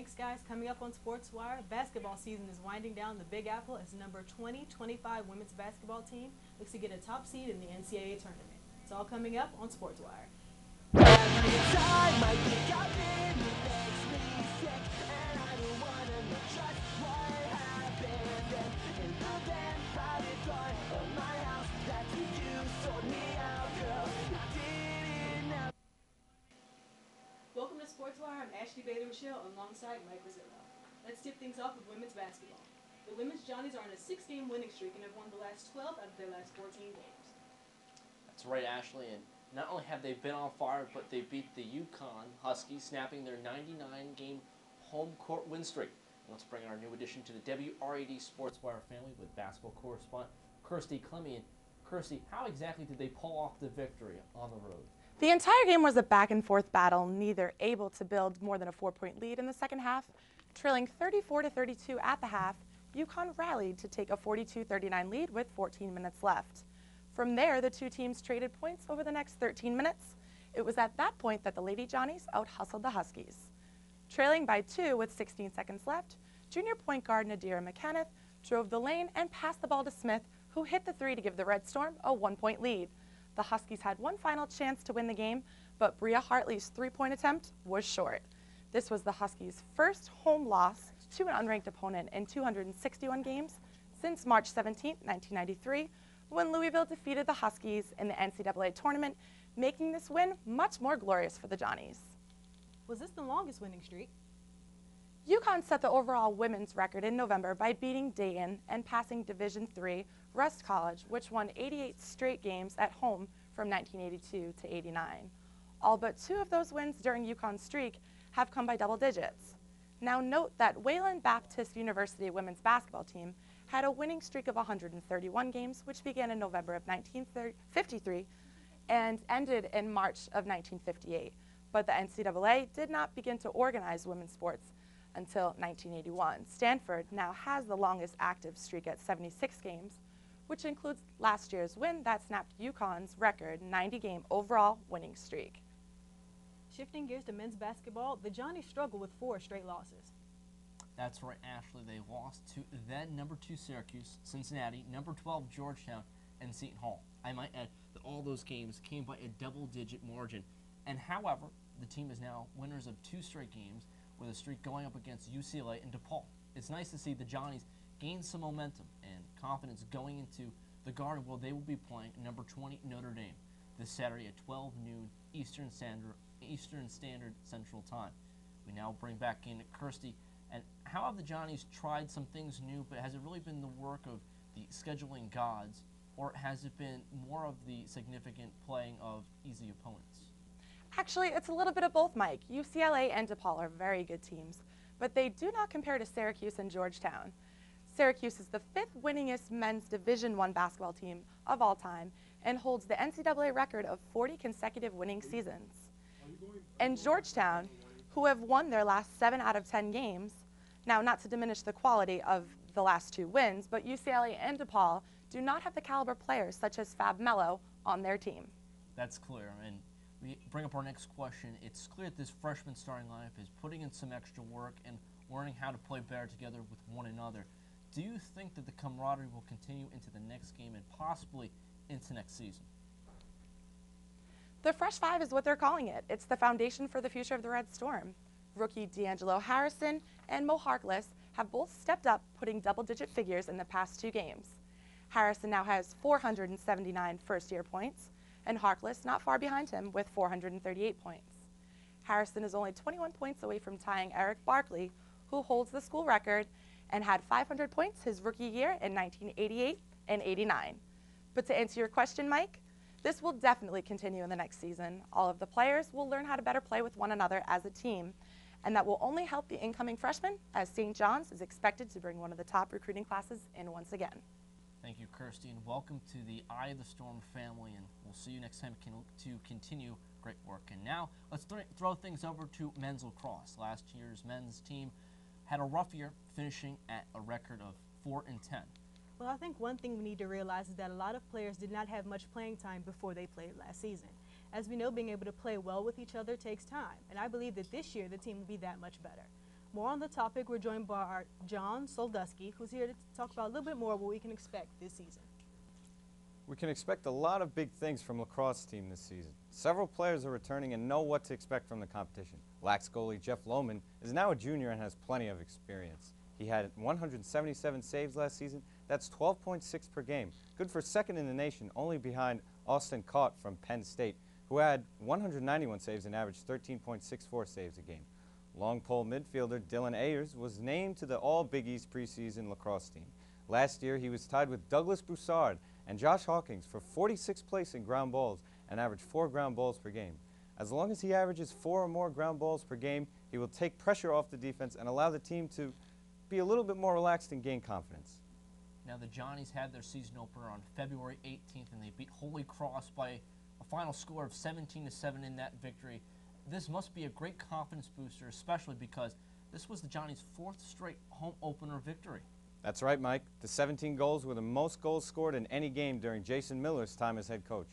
Thanks, guys. Coming up on Sportswire, basketball season is winding down the Big Apple as number 2025 women's basketball team looks to get a top seed in the NCAA tournament. It's all coming up on Sportswire. Welcome to Sportswire. I'm Ashley Bader-Michelle alongside Mike Rosillo. Let's tip things off with women's basketball. The women's Johnnies are on a 6-game winning streak and have won the last 12 out of their last 14 games. That's right, Ashley, and not only have they been on fire, but they beat the UConn Huskies, snapping their 99-game home court win streak. And let's bring our new addition to the WRED Sportswire family with basketball correspondent Kirsty Clemmy. And Kirsty, how exactly did they pull off the victory on the road? The entire game was a back-and-forth battle, neither able to build more than a 4-point lead in the second half. Trailing 34-32 at the half, UConn rallied to take a 42-39 lead with 14 minutes left. From there, the two teams traded points over the next 13 minutes. It was at that point that the Lady Johnnies out-hustled the Huskies. Trailing by 2 with 16 seconds left, junior point guard Nadira McCanneth drove the lane and passed the ball to Smith, who hit the three to give the Red Storm a 1-point lead. The Huskies had one final chance to win the game, but Bria Hartley's three-point attempt was short. This was the Huskies' first home loss to an unranked opponent in 261 games since March 17, 1993, when Louisville defeated the Huskies in the NCAA tournament, making this win much more glorious for the Johnnies. Was this the longest winning streak? UConn set the overall women's record in November by beating Dayton and passing Division III Rust College, which won 88 straight games at home from 1982 to 89. All but 2 of those wins during UConn's streak have come by double digits. Now note that Wayland Baptist University women's basketball team had a winning streak of 131 games, which began in November of 1953 and ended in March of 1958. But the NCAA did not begin to organize women's sports until 1981. Stanford now has the longest active streak at 76 games, which includes last year's win that snapped UConn's record 90-game overall winning streak. Shifting gears to men's basketball, the Johnnies struggle with 4 straight losses. That's right, Ashley. They lost to then number 2 Syracuse, Cincinnati, number 12 Georgetown, and Seton Hall. I might add that all those games came by a double-digit margin. And however, the team is now winners of 2 straight games, with a streak going up against UCLA and DePaul. It's nice to see the Johnnies gain some momentum and confidence going into the Garden, where they will be playing number 20 Notre Dame this Saturday at 12 noon Eastern Standard Central Time. We now bring back in Kirsty. And how have the Johnnies tried some things new, but has it really been the work of the scheduling gods, or has it been more of the significant playing of easy opponents? Actually, it's a little bit of both, Mike. UCLA and DePaul are very good teams, but they do not compare to Syracuse and Georgetown. Syracuse is the 5th winningest men's Division I basketball team of all time and holds the NCAA record of 40 consecutive winning seasons. And Georgetown, who have won their last 7 out of 10 games, now not to diminish the quality of the last 2 wins, but UCLA and DePaul do not have the caliber players such as Fab Melo on their team. That's clear. And we bring up our next question. It's clear that this freshman starting lineup is putting in some extra work and learning how to play better together with one another. Do you think that the camaraderie will continue into the next game and possibly into next season? The Fresh Five is what they're calling it. It's the foundation for the future of the Red Storm. Rookie D'Angelo Harrison and Mo Harkless have both stepped up, putting double-digit figures in the past 2 games. Harrison now has 479 first-year points, and Harkless not far behind him with 438 points. Harrison is only 21 points away from tying Eric Barkley, who holds the school record and had 500 points his rookie year in 1988 and 89. But to answer your question, Mike, this will definitely continue in the next season. All of the players will learn how to better play with one another as a team, and that will only help the incoming freshmen, as St. John's is expected to bring one of the top recruiting classes in once again. Thank you, Kirsty, and welcome to the Eye of the Storm family, and we'll see you next time to continue great work. And now, let's throw things over to men's lacrosse. Last year's men's team had a rough year, finishing at a record of 4-10. Well, I think one thing we need to realize is that a lot of players did not have much playing time before they played last season. As we know, being able to play well with each other takes time, and I believe that this year the team will be that much better. More on the topic, we're joined by our John Soldusky, who's here to talk about a little bit more what we can expect this season. We can expect a lot of big things from lacrosse team this season. Several players are returning and know what to expect from the competition. Lax goalie Jeff Lohman is now a junior and has plenty of experience. He had 177 saves last season. That's 12.6 per game. Good for second in the nation, only behind Austin Cott from Penn State, who had 191 saves and averaged 13.64 saves a game. Long pole midfielder Dylan Ayers was named to the All-Big East preseason lacrosse team. Last year, he was tied with Douglas Broussard and Josh Hawkins for 46th place in ground balls and averaged 4 ground balls per game. As long as he averages 4 or more ground balls per game, he will take pressure off the defense and allow the team to be a little bit more relaxed and gain confidence. Now, the Johnnies had their season opener on February 18th, and they beat Holy Cross by a final score of 17-7 in that victory. This must be a great confidence booster, especially because this was the Johnnies' 4th straight home opener victory. That's right, Mike. The 17 goals were the most goals scored in any game during Jason Miller's time as head coach.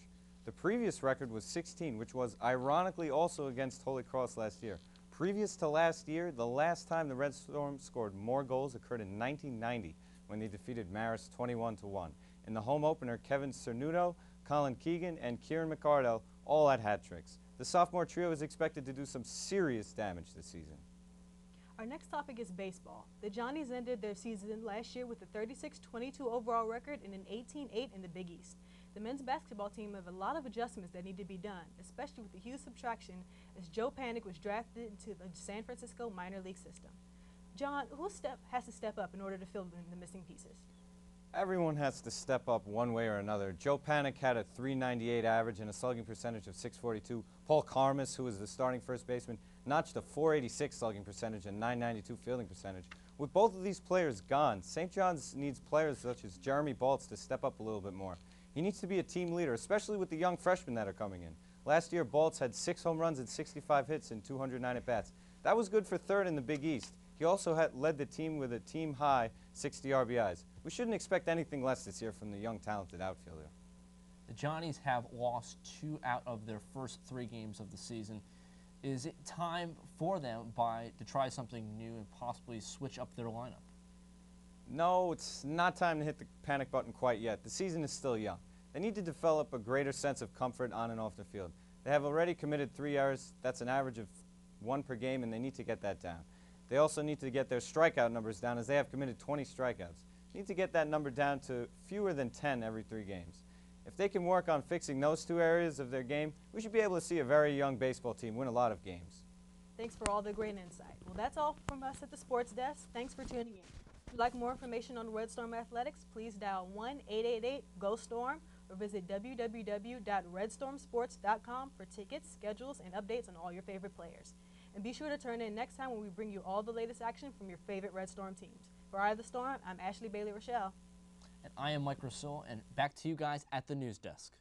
The previous record was 16, which was ironically also against Holy Cross last year. Previous to last year, the last time the Red Storm scored more goals occurred in 1990 when they defeated Marist 21-1. In the home opener, Kevin Cernuto, Colin Keegan, and Kieran McArdell all had hat tricks. The sophomore trio is expected to do some serious damage this season. Our next topic is baseball. The Johnnies ended their season last year with a 36-22 overall record and an 18-8 in the Big East. The men's basketball team have a lot of adjustments that need to be done, especially with the huge subtraction as Joe Panic was drafted into the San Francisco minor league system. John, who has to step up in order to fill in the missing pieces? Everyone has to step up one way or another. Joe Panic had a .398 average and a slugging percentage of .642. Paul Karmas, who was the starting first baseman, notched a .486 slugging percentage and .992 fielding percentage. With both of these players gone, St. John's needs players such as Jeremy Baltz to step up a little bit more. He needs to be a team leader, especially with the young freshmen that are coming in. Last year, Baltz had 6 home runs and 65 hits and 209 at-bats. That was good for 3rd in the Big East. He also led the team with a team-high 60 RBIs. We shouldn't expect anything less this year from the young, talented outfielder. The Johnnies have lost 2 out of their first 3 games of the season. Is it time for them to try something new and possibly switch up their lineup? No, it's not time to hit the panic button quite yet. The season is still young. They need to develop a greater sense of comfort on and off the field. They have already committed 3 errors. That's an average of 1 per game, and they need to get that down. They also need to get their strikeout numbers down, as they have committed 20 strikeouts. They need to get that number down to fewer than 10 every 3 games. If they can work on fixing those 2 areas of their game, we should be able to see a very young baseball team win a lot of games. Thanks for all the great insight. Well, that's all from us at the Sports Desk. Thanks for tuning in. If you'd like more information on Red Storm Athletics, please dial 1-888-GO-STORM or visit www.redstormsports.com for tickets, schedules, and updates on all your favorite players. And be sure to turn in next time when we bring you all the latest action from your favorite Red Storm teams. For Eye of the Storm, I'm Ashley Bailey Rochelle. And I am Mike Rousseau, and back to you guys at the news desk.